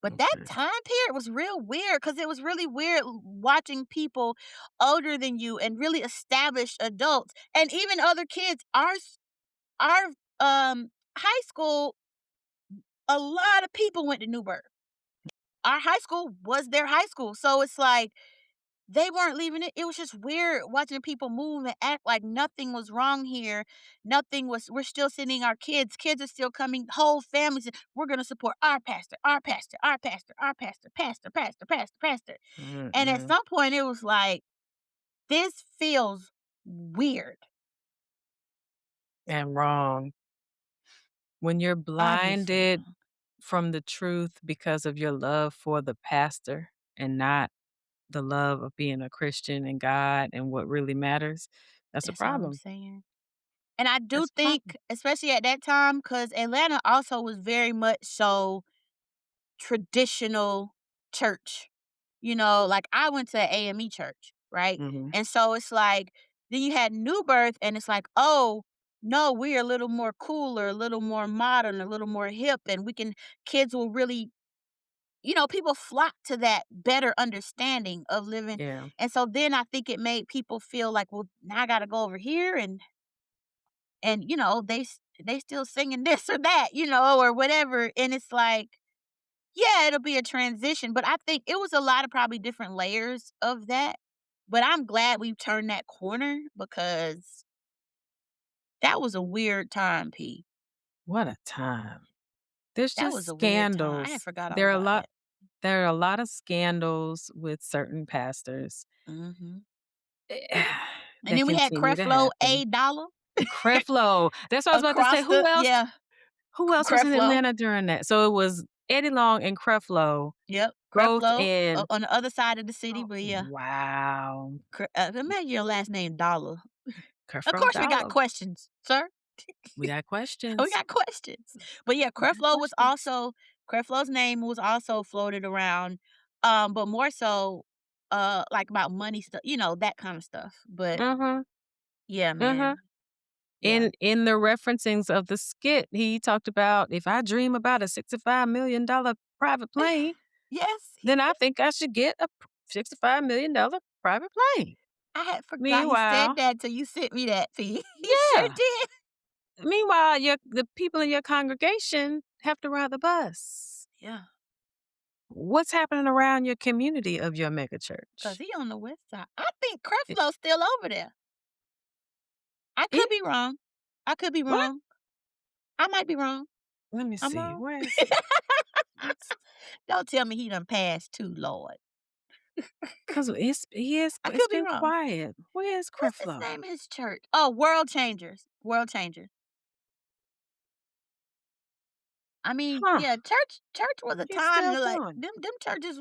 But that Okay. time period was real weird because it was really weird watching people older than you and really established adults and even other kids. Our high school, a lot of people went to Newburgh. Our high school was their high school, so it's like they weren't leaving it. It was just weird watching people move and act like nothing was wrong here. Nothing was. We're still sending our kids. Kids are still coming. Whole families. We're gonna support our pastor, our pastor, our pastor, our pastor, pastor, pastor, pastor, pastor. And at Mm-mm. some point, it was like this feels weird. And wrong. When you're Obviously blinded wrong. from the truth because of your love for the pastor and not the love of being a Christian and God and what really matters, that's a That's all I'm problem. saying. And I do That's a think, problem. especially at that time, because Atlanta also was very much so traditional church. Like I went to a AME church, right? Mhm. And so it's like, then you had New Birth, and it's like, oh, no, we're a little more cooler, a little more modern, a little more hip, and kids will really, people flock to that better understanding of living. Yeah. And so then I think it made people feel like, well, now I got to go over here and they still singing this or that, or whatever. And it's like, yeah, it'll be a transition, but I think it was a lot of probably different layers of that. But I'm glad we've turned that corner because that was a weird time, P. What a time. There's That just was a weird time. I had scandals. forgot all There are a about lot that. there are a lot of scandals with certain pastors Mhm. And that then we had continue to Creflo happen. A Dollar Creflo. That's what I was about to say. across Who the else yeah, who else was in Creflo. Atlanta during that? So it was Eddie Long and Creflo Yep, both Creflo in on the other side of the city, oh, but yeah. wow. Imagine your last name Dollar. Of Creflo course we got Dollar. questions, sir. We got We questions. got questions. But yeah, We got questions. Creflo's name was also floated around, but more so, like about money stuff, that kind of stuff. But Mhm. yeah, Mhm. man. Yeah. In the referencings of the skit, he talked about, "If I dream about a $65 million private plane, Yes, he then I think I should get a $65 million private plane." I had forgot he said Meanwhile that till you sent me that, P. He sure yeah. did. Meanwhile, the people in your congregation have to ride the bus. Yeah, What's happening around your community of your cause megachurch? he on the west side. I think It Creflo's still over there. I it could be wrong. I could be what? wrong. I might be wrong. Let me I'm see. wrong. Where is he? It's Don't tell me he done passed too, Lord. 'cause I it's could be been wrong. quiet. Where is What's his Creflo? name in his church? Oh, World Changers. World Changers. I mean, Huh, yeah, church was a he's time still to like doing them churches.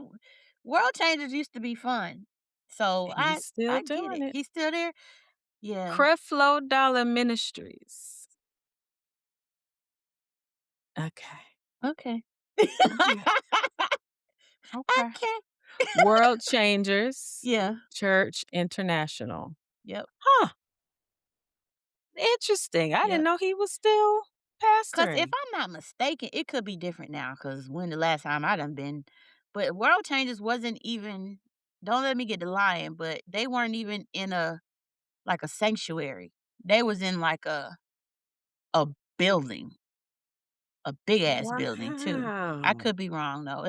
World Changers used to be fun. So he's still I get doing it. it. He's still there. Yeah. Creflo Dollar Ministries. Okay. Okay. Okay. Okay. Okay. World Changers Yeah. Church International. Yep. Huh, interesting. I didn't Yep. know he was still Cause if pastoring. I'm not mistaken, it could be different now. Cause when the last time I done been, but World Changers wasn't even. Don't let me get the lying, but they weren't even in a like a sanctuary. They was in like a building, a big ass building too. I Wow. could be wrong though.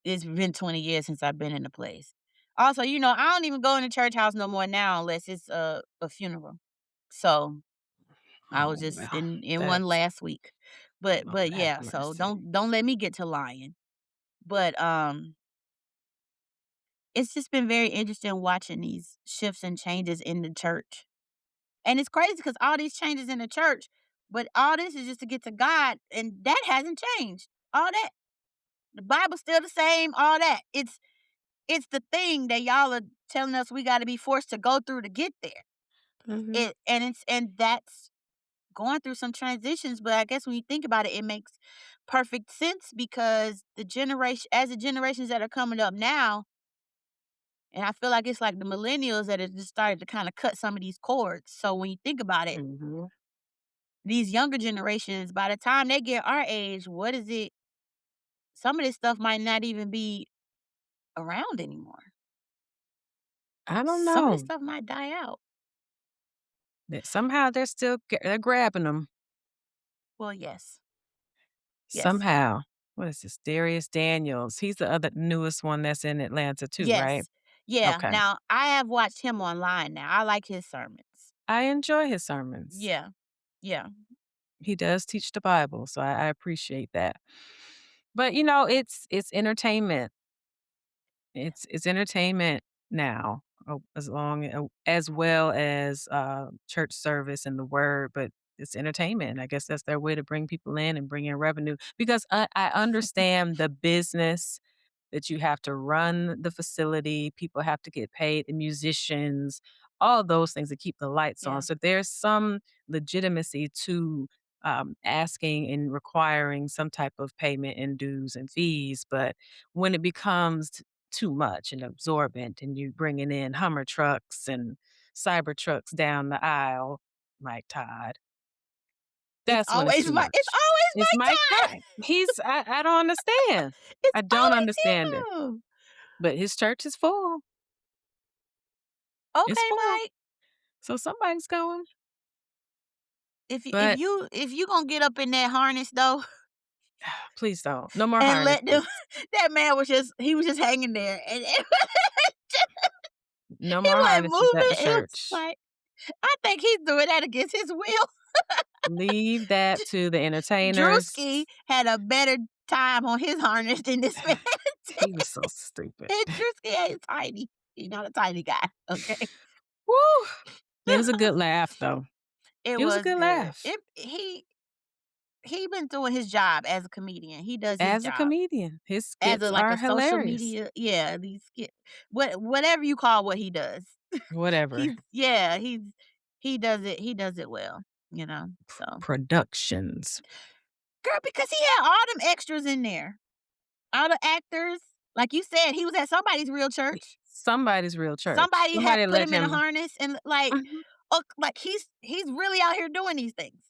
It's been 20 years since I've been in the place. Also, I don't even go in the church house no more now unless it's a funeral. So I was Oh, just well, in one that's last week. Lord But have yeah, so mercy. don't let me get to lying. But it's just been very interesting watching these shifts and changes in the church. And it's crazy because all these changes in the church, but all this is just to get to God, and that hasn't changed. All that the Bible's still the same, all that. It's the thing that y'all are telling us we gotta be forced to go through to get there. Mhm. And that's going through some transitions, but I guess when you think about it, it makes perfect sense because the generations that are coming up now, and I feel like it's like the millennials that have just started to kind of cut some of these cords. So when you think about it, Mhm. these younger generations, by the time they get our age, what is it? Some of this stuff might not even be around anymore. I don't Some of this know. stuff might die out. That somehow they're grabbing them. Well, yes. Yes. Somehow. What is this? Darius Daniels. He's the other newest one that's in Atlanta too, right? Yes. Yeah. Okay. Now, I have watched him online now. I like his sermons. I enjoy his sermons. Yeah. Yeah. He does teach the Bible, so I appreciate that. But, it's entertainment. It's entertainment now, as well as, church service and the word, but it's entertainment. I guess that's their way to bring people in and bring in revenue because I understand the business that you have to run the facility, people have to get paid, the musicians, all those things to keep the lights on. Yeah. So there's some legitimacy to asking and requiring some type of payment and dues and fees. But when it becomes too much and absorbent, and you bringing in Hummer trucks and cyber trucks down the aisle, Mike Todd, that's when it's too It's much. always It's Mike my Todd. time. I don't understand. It's I don't understand it. always him. But his church is full. It's Okay, full. Mike. So somebody's going. If But you gonna get up in that harness though please don't. No more and let them harnesses. that man was just hanging there and No he more wasn't harnesses at the moving. It was church. like I think he's doing that against his will. Leave that to the entertainers. Drewski had a better time on his harness than this man did. He was so stupid. And Drewski ain't tiny. He's not a tiny guy, okay? Woo! It was a good laugh, though. It It was a was good good. laugh. He been doing his job as a comedian. He does his As a job comedian, his as a skits like are a social hilarious. media, yeah, these skit whatever you call what he does. Whatever. He does it well, you know. So Productions. girl, because he had all them extras in there. All the actors. Like you said, he was at somebody's real church. Somebody's real church. Somebody had Somebody put let him in a him harness and like Mhm. like he's really out here doing these things,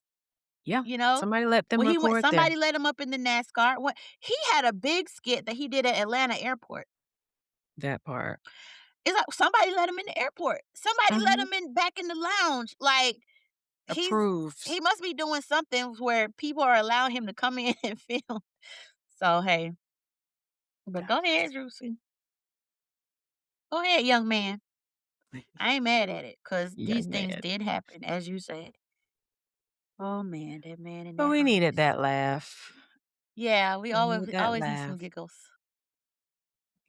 Yeah. you know? Somebody let them Well, he went record there. somebody let him up in the NASCAR. What he had a big skit that he did at Atlanta Airport. That part. It's like somebody let him in the airport. Somebody let Mhm. him in back in the lounge. Like he Approved. must be doing something where people are allowing him to come in and film. So hey, but go ahead, Guys. Drusi. Go ahead, young man. I ain't mad at it because these Young things man. did happen, as you said. Oh man, that man in But that we needed harness. that laugh. Yeah, we We needed that always need some laugh. giggles.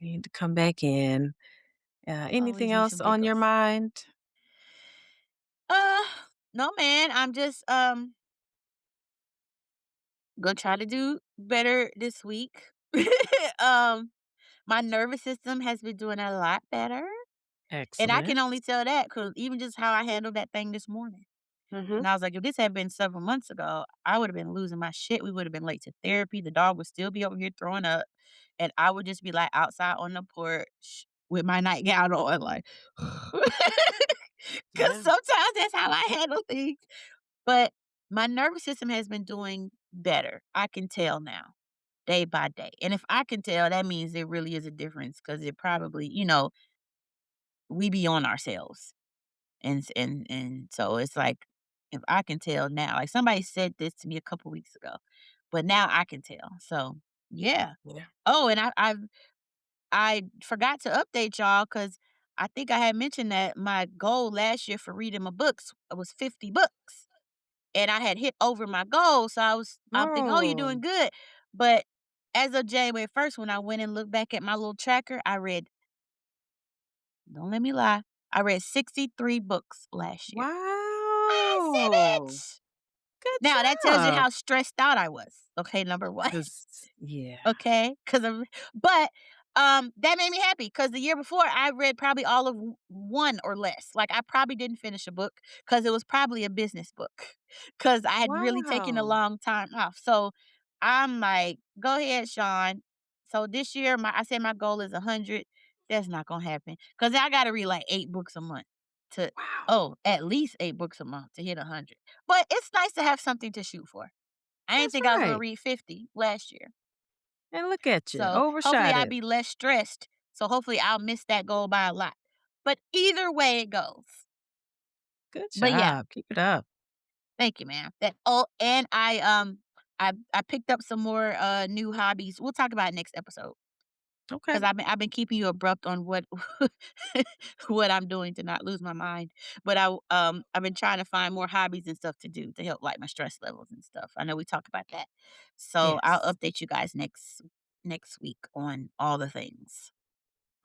We need to come back in. Anything Always need else some on your giggles. mind? Uh, no, man. I'm just gonna try to do better this week. um, my nervous system has been doing a lot better, and I can Excellent. only tell that because even just how I handled that thing this morning. Mhm. And I was like, if this had been several months ago, I would have been losing my shit. We would have been late to therapy. The dog would still be over here throwing up, and I would just be like outside on the porch with my nightgown on, like, because Yeah. sometimes that's how I handle things. But my nervous system has been doing better. I can tell now, day by day. And if I can tell, that means there really is a difference because it probably, we be on ourselves. And so it's like, if I can tell now, like somebody said this to me a couple weeks ago, but now I can tell. So yeah. Yeah. Oh, and I forgot to update y'all because I think I had mentioned that my goal last year for reading my books was 50 books. And I had hit over my goal, so I'm thinking, "Oh, you're Oh, doing good." But as of January 1st, when I went and looked back at my little tracker, I read, don't let me lie, I read 63 books last year. I said wow. it! Good Now that tells you job. how stressed out I was, okay, number 1. 'Cause yeah. Okay, but, that made me happy because the year before, I read probably all of 1 or less. Like, I probably didn't finish a book because it was probably a business book because I had really taken a Wow. long time off. So, I'm like, "Go ahead, Shaun." So, this year, I said my goal is 100. That's not gonna happen because I gotta read, like, 8 books a month to Wow. at least 8 books a month to hit 100. But it's nice to have something to shoot for. I didn't That's think I was gonna right. read 50 last year. And look at you, So, hopefully, overshot I'll it. be less stressed. So, hopefully, I'll miss that goal by a lot. But either way it goes. Good But yeah, job. Keep it up. thank you, man. And I picked up some more new hobbies. We'll talk about it next episode Okay. because I've been keeping you abrupt on what what I'm doing to not lose my mind. But I've been trying to find more hobbies and stuff to do to help light my stress levels and stuff. I know we talk about that. So I'll Yes. update you guys next week on all the things.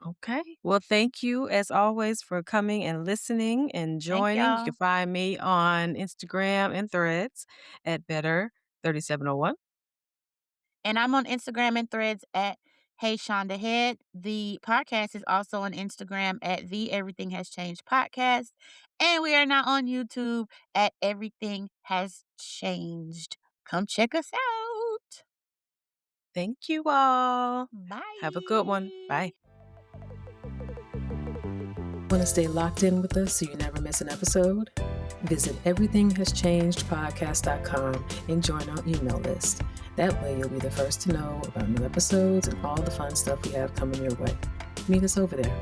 Okay. Well, thank you as always for coming and listening and Thank joining. You can y'all. find me on Instagram and Threads at Better3701. And I'm on Instagram and Threads at Hey Shonda Head. The podcast is also on Instagram at The Everything Has Changed Podcast. And we are now on YouTube at Everything Has Changed. Come check us out. Thank you all. Have a good one. Bye. Bye. Want to stay locked in with us so you never miss an episode? Visit everythinghaschangedpodcast.com and join our email list. That way you'll be the first to know about new episodes and all the fun stuff we have coming your way. Meet us over there.